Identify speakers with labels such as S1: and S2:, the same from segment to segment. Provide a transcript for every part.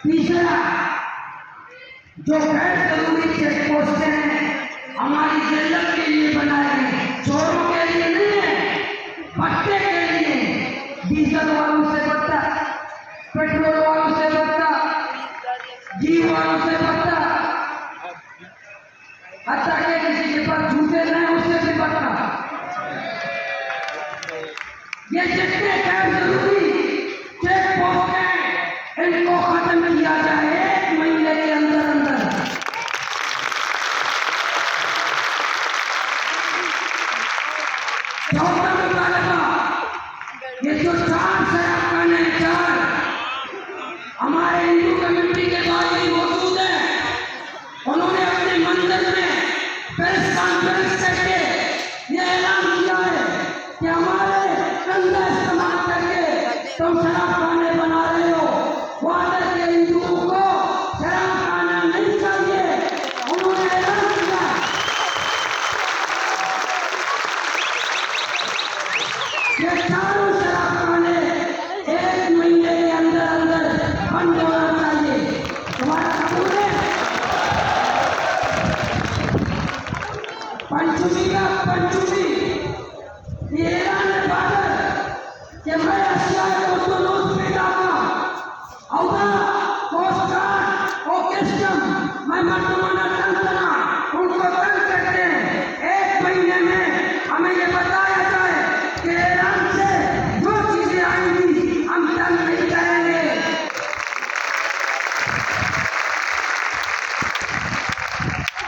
S1: तीसरा, जो गैर जरूरी चेक पोस्टें हैं हमारी जिल्लत के लिए बनाए गए, चोरों के लिए नहीं है, भट्टे के लिए। डीजल वालों से बचता, पेट्रोल वालों से बचता, घी वालों से बचता, हत्या के किसी के पास जूते नहीं उससे भी बचता। ये जितने गैर जरूरी चेक पोस्ट हैं इनको खत्म किया जाए 1 महीने के अंदर अंदर। चौथा मुतालबा, ये जो 4 शराब खाने हैं, 4 हमारे हिंदू कम्युनिटी के भाई मौजूद हैं, उन्होंने अपने मंदिर में प्रेस कॉन्फ्रेंस करके ये ऐलान किया है कि हमारे कंधा इस्तेमाल करके तुम शराब खाने बना रहे हो। वादर के हिंदुओं को शराब खाना नहीं चाहिए, उन्होंने ऐलान किया। ये चारों शराब खाने 1 महीने के अंदर अंदर बंद होना चाहिए। तुम्हारा कबूल है? पंचमी का पंचमी ये ऐलान है बादल कि मैं अशिया को तो नोट में डालूंगा, औदा कोस्ट गार्ड और कस्टम मैं मर्दमाना तंत्रा उनको तंग करते हैं। 1 महीने में हमें ये बताया जाए कि ईरान से जो चीजें आएंगी हम तंग नहीं करेंगे।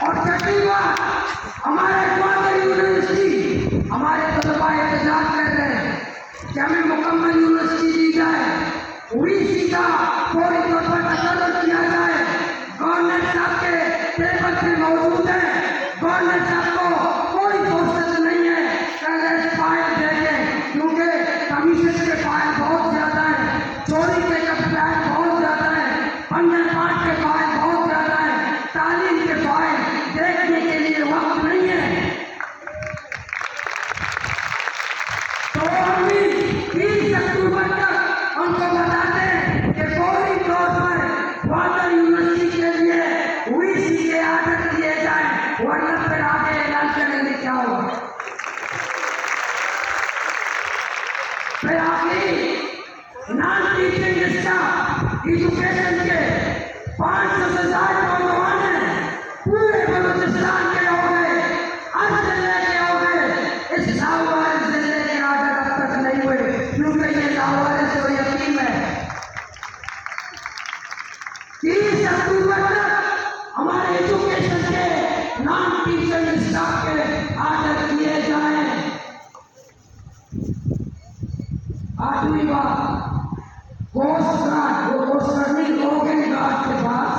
S1: और छठी बात, हमारे ग्वालियर यूनिवर्सिटी हमारे तलबा इंतजार कर रहे हैं कि हमें मुकम्मल यूनिवर्सिटी दी जाए, उड़ीसी का पूरी तौर पर तसल्लुत किया जाए। गवर्नर साहब के टेबल पे मौजूद है, गवर्नर साहब को कोई फुर्सत नहीं है कांग्रेस फाइल देंगे, क्योंकि कमीशन के फाइल बहुत ज्यादा है, चोरी के फाइल बहुत ज्यादा है, अंडर पार्ट के फाइल बहुत ज्यादा है, तालीम के फाइल देखने के लिए वक्त नहीं है। तो हम 30 अक्टूबर तक उनको बताते हैं कि फौरी तौर पर वाटर यूनिवर्सिटी के लिए उड़ीसी के आर्डर दिए जाए, वरना फिर आगे ऐलान करेंगे क्या होगा। फिर आगे नॉन टीचिंग स्टाफ एजुकेशन के 500 से ज्यादा नौजवान हैं, पूरे बलूचिस्तान के हो गए, हर जिले के हो गए। इस लाहौर जिले के आर्डर अब तक नहीं हुए, क्योंकि ये लाहौर से यकीन है 30 अक्टूबर तक हमारे एजुकेशन के नॉन टीचिंग स्टाफ के आर्डर किए जाए। 8वीं बात, कोस्ट गार्ड, वो कोस्ट गार्ड नहीं, रोगन गार्ड के पास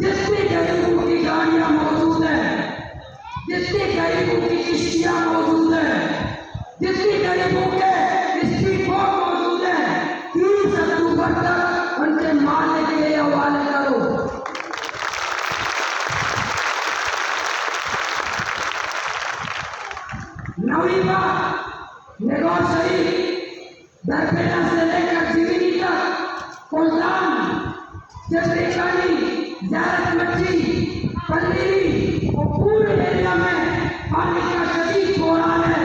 S1: जितनी गरीबों की गाड़ियां मौजूद हैं, जितनी गरीबों की किश्तियां मौजूद हैं, जितनी गरीबों के स्पीड बोट मौजूद हैं, 30 अक्टूबर तक उनके मालिक के हवाले करो। नवीं बात, नेगौर शरीफ दरपेटा से लेकर जीवनी तक कोल्हान ज़्यारत मच्छी पल्ली और पूरे एरिया में पानी का शदीद बहरान है।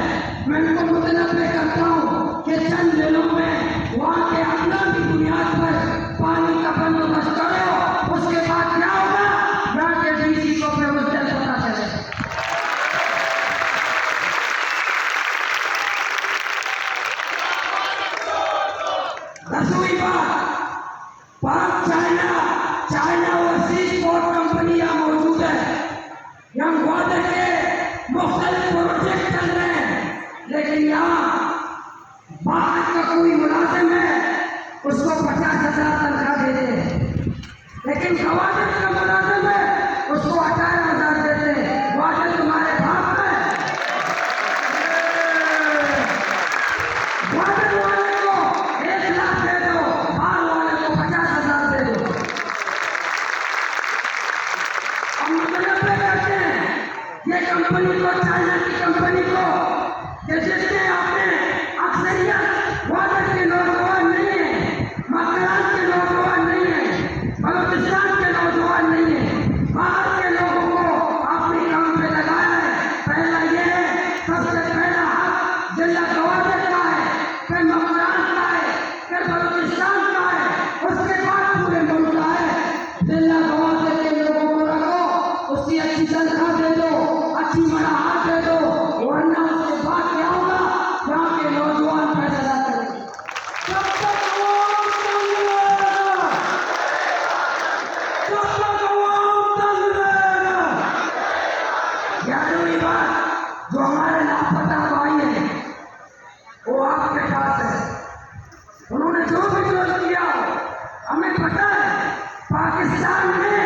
S1: मैं उनको मुतनब्बे करता हूँ कि चंद दिनों में वहाँ के अंदर की बुनियाद पर पानी का बंदोबस्त करो, उसके बाद क्या होगा यहाँ के डीसी को फिर उस दिन पता चले। दसवीं बात, पाक चाइना ओवरसीज पोर्ट कंपनियां मौजूद है, यहाँ ग्वालियर के मुख्तलिफ प्रोजेक्ट चल रहे हैं, लेकिन यहाँ बाहर का कोई मुलाजिम है उसको 50,000 तनख्वाह दे दे, लेकिन ग्वालियर का मुलाजिम है उसको 18,000 देते हैं। ग्वालियर तुम्हारे बाप है, ग्वालियर वाले को 1 लाख दे दो, बाहर वाले को 50,000 दे दो। हम मतलब करते हैं ये कंपनी को, चाइना की कंपनी को, कि जिसने आपने अक्सरियत आपके पास है। उन्होंने जो भी जुल्म किया, हमें पता है पाकिस्तान में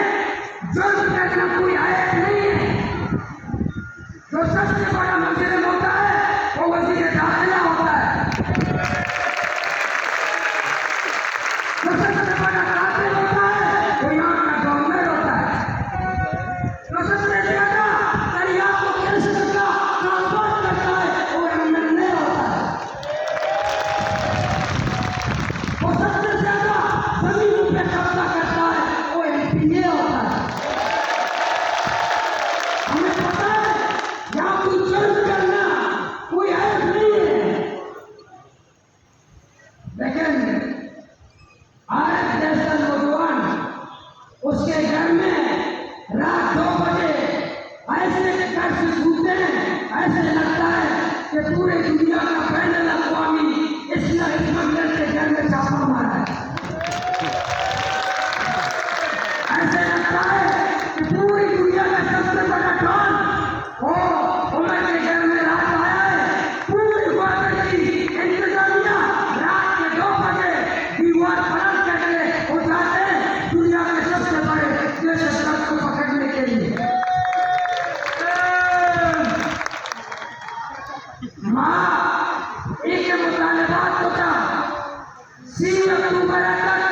S1: जुल्म करना कोई आयत नहीं है। जो सबसे बड़ा मुजरिम होता है वो वजीर दाखिला होता है। जो सबसे बड़ा कातिल होता है वो यहाँ का गवर्नर होता है। जो सबसे ज्यादा दरिया को कैसे का कारोबार करता है वो एमएलए होता है। वो सबसे ज्यादा जमीनों पे कब्जा करता है वो एमपीए होता है। हमें पता है यहाँ कोई जुल्म करना कोई ऐप नहीं है। लेकिन आज जैसा नौजवान उसके घर में रात 2 बजे ऐसे घर से छूटते हैं, ऐसे लगता है कि पूरे दुनिया का बैनुल अक़वामी इस्लामिक मंदिर के घर में छापा मारा है। ऐसे लगता है कि पूरी दुनिया का सबसे बड़ा डॉन उमर के घर में रात आया है। पूरी ग्वादर की इंतजामिया रात के 2 बजे दीवार पलट करके हो जाते हैं दुनिया के सबसे बड़े दहशतगर्द को पकड़ने के लिए। माँ एक मुतालबात होता 3 अक्टूबर तक